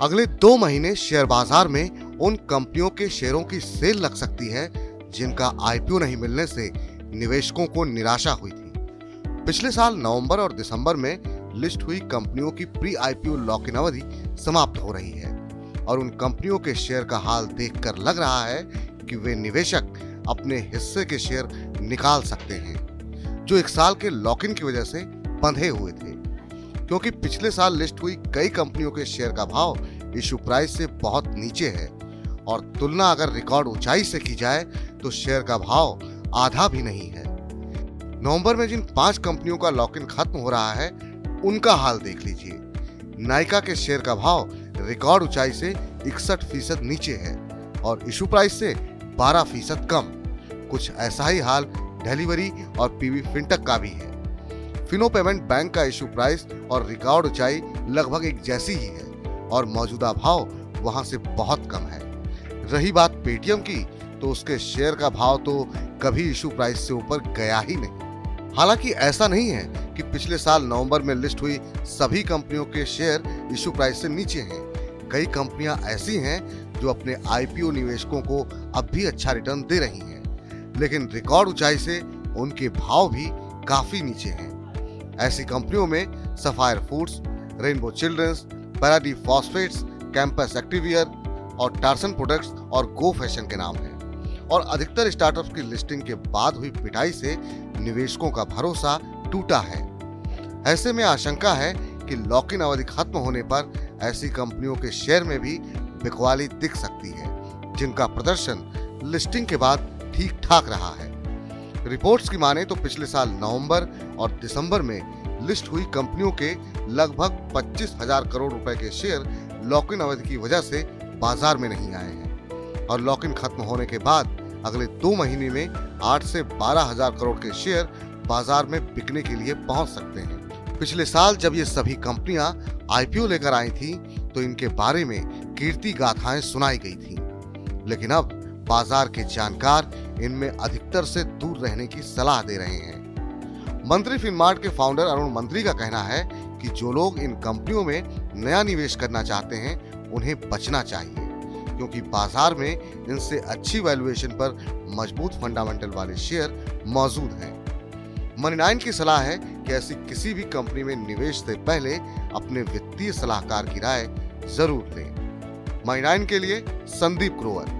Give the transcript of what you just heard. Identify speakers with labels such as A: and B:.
A: अगले 2 महीने शेयर बाजार में उन कंपनियों के शेयरों की सेल लग सकती है जिनका आईपीओ नहीं मिलने से निवेशकों को निराशा हुई थी। पिछले साल नवंबर और दिसंबर में लिस्ट हुई कंपनियों की प्री आईपीओ लॉक इन अवधि समाप्त हो रही है और उन कंपनियों के शेयर का हाल देखकर लग रहा है कि वे निवेशक अपने हिस्से के शेयर निकाल सकते हैं जो 1 साल के लॉक इन की वजह से बंधे हुए थे, क्योंकि पिछले साल लिस्ट हुई कई कंपनियों के शेयर का भाव इशू प्राइस से बहुत नीचे है और तुलना अगर रिकॉर्ड ऊंचाई से की जाए तो शेयर का भाव आधा भी नहीं है। नवंबर में जिन 5 कंपनियों का लॉक इन खत्म हो रहा है उनका हाल देख लीजिए। नाइका के शेयर का भाव रिकॉर्ड ऊंचाई से 61% नीचे है और इशू प्राइस से 12% कम। कुछ ऐसा ही हाल डिलीवरी और पीवी फिनटेक का भी है। फिनो पेमेंट बैंक का इशू प्राइस और रिकॉर्ड ऊंचाई लगभग एक जैसी ही है और मौजूदा भाव वहां से बहुत कम है। रही बात पेटीएम की तो उसके शेयर का भाव तो कभी इशू प्राइस से ऊपर गया ही नहीं। हालांकि ऐसा नहीं है कि पिछले साल नवंबर में लिस्ट हुई सभी कंपनियों के शेयर इशू प्राइस से नीचे हैं। कई कंपनियां ऐसी हैं जो अपने आईपीओ निवेशकों को अब भी अच्छा रिटर्न दे रही हैं, लेकिन रिकॉर्ड ऊंचाई से उनके भाव भी काफी नीचे हैं। ऐसी कंपनियों में Sapphire Foods, Rainbow Children's, Paradeep Phosphates, Campus Activewear और टार्सन प्रोडक्ट्स और गो फैशन के नाम हैं। और अधिकतर स्टार्टअप्स की लिस्टिंग के बाद हुई पिटाई से निवेशकों का भरोसा टूटा है। ऐसे में आशंका है कि लॉक इन अवधि खत्म होने पर ऐसी कंपनियों के शेयर में भी बिकवाली दिख सकती है जिनका प्रदर्शन लिस्टिंग के बाद ठीक ठाक रहा है। रिपोर्ट्स की माने तो पिछले साल नवंबर और दिसंबर में लिस्ट हुई कंपनियों के लगभग 25,000 करोड़ रुपए के शेयर लॉक इन अवधि की वजह से बाजार में नहीं आए हैं और लॉक इन खत्म होने के बाद अगले 2 महीने में 8 से 12,000 करोड़ के शेयर बाजार में बिकने के लिए पहुंच सकते हैं। पिछले साल जब ये सभी कंपनियां आईपीओ लेकर आई थी तो इनके बारे में कीर्ति गाथाएं सुनाई गई थी, लेकिन अब बाजार के जानकार इनमें अधिकतर से दूर रहने की सलाह दे रहे हैं। मंत्री फिनमार्ट के फाउंडर अरुण मंत्री का कहना है कि जो लोग इन कंपनियों में नया निवेश करना चाहते हैं उन्हें बचना चाहिए, क्योंकि बाजार में इनसे अच्छी वैल्यूएशन पर मजबूत फंडामेंटल वाले शेयर मौजूद हैं। मनी 9 की सलाह है कि ऐसी किसी भी कंपनी में निवेश से पहले अपने वित्तीय सलाहकार की राय जरूर लें। मनी 9 के लिए संदीप ग्रोवर।